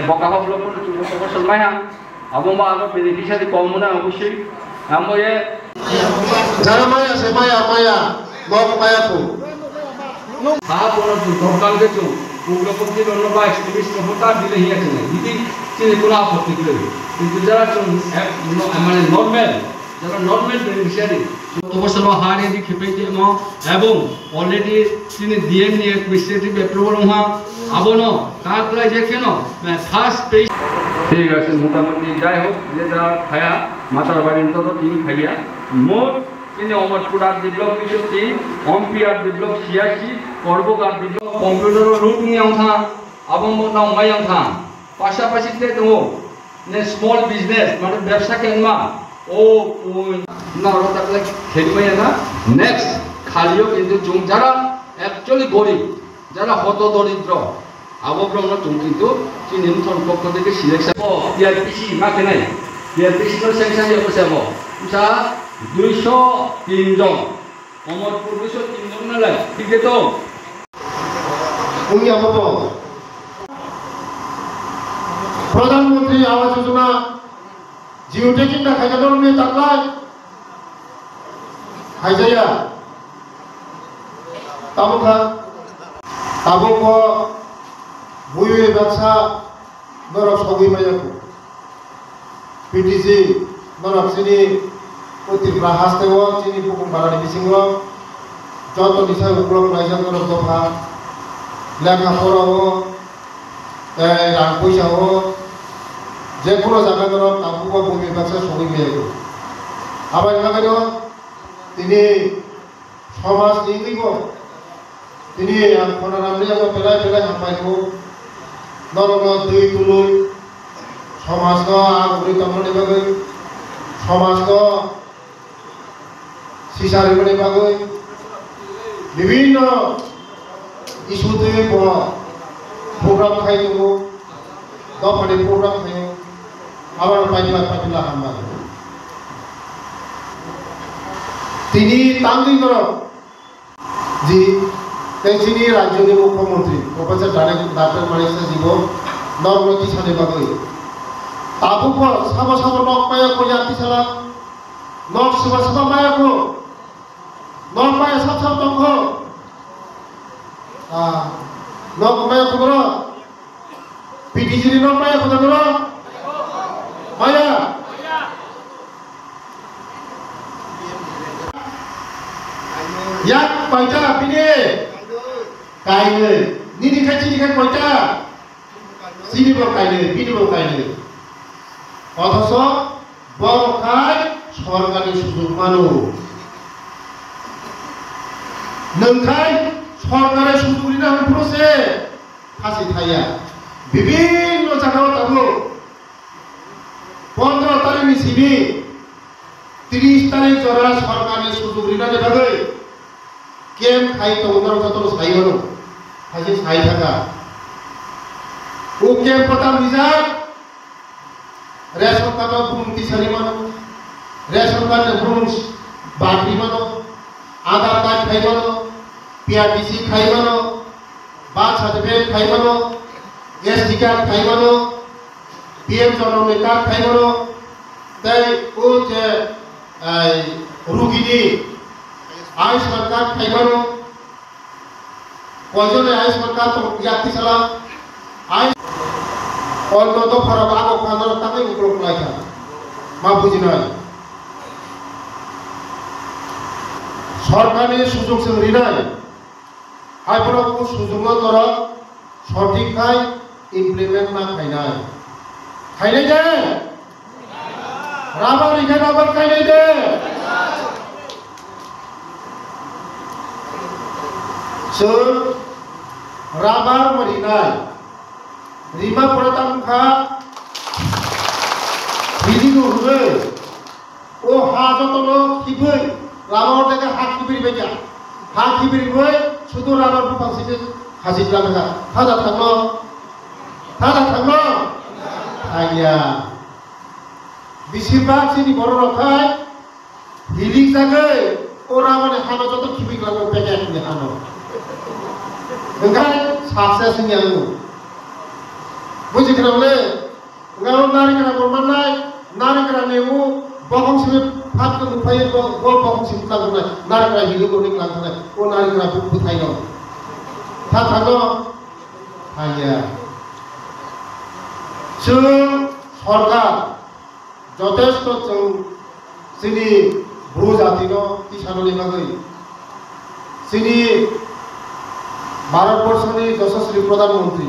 বকা হবলো বছর মায়া আবো মা আবার বেনিফিশিয়ারি কম মনে অবশ্যই আময়ে যারা মায়া আছে মায়া মায়া নক মায়াকো সাহা বড় দরকার গেছো উগ্রপন্থী অন্য এক্সট্রিমিস্ট হতা দিলে হিয়াছে না যদি তিনি কোনো আপত্তি করে কিন্তু যারা মানে নর্মাল যারা নর্মাল বেনিফিশিয়ারি বছর হার এদি খেপে দিয়ে এবং অলরেডি তিনি ডিএম নিয়ে এডমিনিস্ট্রেটিভ অ্যাপ্রুভাল হওয়া আবন তারপরে যে কেন ফার্স্ট পেজ ঠিক আছে মোটামুটি যাই হোক যে যা খায়া মাতার বাড়ির তো তিনি খাইয়া মোট তিনি অমরপুর আর বিপ্লব বিশক্তি অম্পিয়ার বিপ্লব সিয়াসি করবকার বিপ্লব কম্পিউটার রুট নিয়ে আউথা আবম্বনা অমাই আউথা পাশাপাশি দङ স্মল বিজনেস মানে ব্যবসা কেনমা ও না তাহলে খেলবাই না নেক্সট খালিও কিন্তু जों যারা অ্যাকচুয়ালি গরিব যারা হত দরিদ্র আবব্রহ্ম जों কিন্তু চিনি পক্ষ থেকে সিলেকশন পিআরপিসি মাকে নাই পিআরপিসি তো সেকশন হচ্ছে যা 203 জন অমরপুর 203 জন নালে ঠিক আছে তো উনি আবব প্রধানমন্ত্রী আবাস যোজনা জিও টেকিংটা খাইজা দরনে তাকলাই খাইজায়া তাবকা তাবক বুয়ে ব্যবসা নরক সবই মায়াকো পিটিসি নরক সিনি অতিপ্রা হাসতেও চিনি পুকুম বাড়ানি বিসিংহ যত নিশা উপলব্ধ নাইজা নরক দফা লেখাপড়াও রাং পয়সাও যে কোনো জায়গা ধরো তাবুক ভূমি ব্যবসা সবই মেয়াকো আবার এখানে তিনি সমাজ নিয়ে দিব তিনি খনা রামনি আগে পেলাই পেলাই হামাইব নরক দুই তুলুই সমাজ আগুরি তমনি বাগৈ সমাজ সিসারিবনি বাগৈ বিভিন্ন ইস্যুতে প্রোগ্রাম খাই দেব দফানি প্রোগ্রাম খাই আবার পাইলা হামা তিনি তামিল জি তিনি রাজ্যের মুখ্যমন্ত্রী প্রফেসর ডাক্তার মানিক জীব নরমতি সানে বাগৈ তাবুক সাবা সাবা নক মায়াকো ইয়াতি সালা নক সাবা সাবা মায়াকো নক মায়া সাব সাব দংখ নক মায়াকো দর পিটিজিনি নক মায়াকো দর মায়া yak paita pine kaile nini kai paita sini bo kaile pini bo kaile অথচ বড় খায় সরকারি সুযোগ মানুষ নংখাই সরকারের সুযোগ না হইছে ফাঁসি থাইয়া বিভিন্ন জায়গায় তাবো 15 তারিখ সিবি 30 তারিখ জরা সরকারের সুযোগ না দেবে কেম খাই তো ওনার যত ছাই হলো খাইছে ছাই থাকা ও কেম পতা মিজাক রেশন কার্ড ভূমি সারি মানো রেশন কার্ড ভূমি বাকি মানো আধার কার্ড খাই মানো পিআরটিসি খাই মানো বার্থ সার্টিফিকেট খাই মানো এসটি কার্ড খাই মানো পিএম জননী কার্ড খাই মানো তাই ও যে রুগীনি আয়ুষ্মান কার্ড খাই মানো কয়জনে আয়ুষ্মান কার্ড ইয়াতি সালাম আয় অন্য তো ফারাক আগো খানার তাকে উপলব্ধ লাইখা মা বুঝি নয় সরকারি সুযোগ সে ঋণায় হাইপরক সুযোগ ধর সঠিক খাই ইমপ্লিমেন্ট না খাইনাই দে রাবার ইখা রাবার খাইনাই দে সর রাবার মরিনাই রিমা পড়তাম খা বিদিনো হুবে ও হা যতন খিবই রাবার থেকে হাত খিবির বেজা হা খিবির বই শুধু রাবার ফাঁসিতে হাসিত লাগা থাদা থাকলো আইয়া বেশিরভাগ চিনি বড় রখায় হিলিং থাকে ওরা মানে হানো যত খিবিক লাগবে পেটে একদিন হানো ওখানে সাকসেস নিয়ে আনো বুঝিখানে হলে গাঁও নারীরা বলমানাই নারীরা নেমু বহংসিমে ফাটকে নুফাই বহংসিম লাগুনাই নারীরা হিলু গনি লাগুনাই ও নারীরা বুথাই ন था थानो हाया जों सरकार যথেষ্ট जों जोंनि बर' जातिनो किसाननि बागै जोंनि भारतबर्षनि यशस्वी प्रधानमन्त्री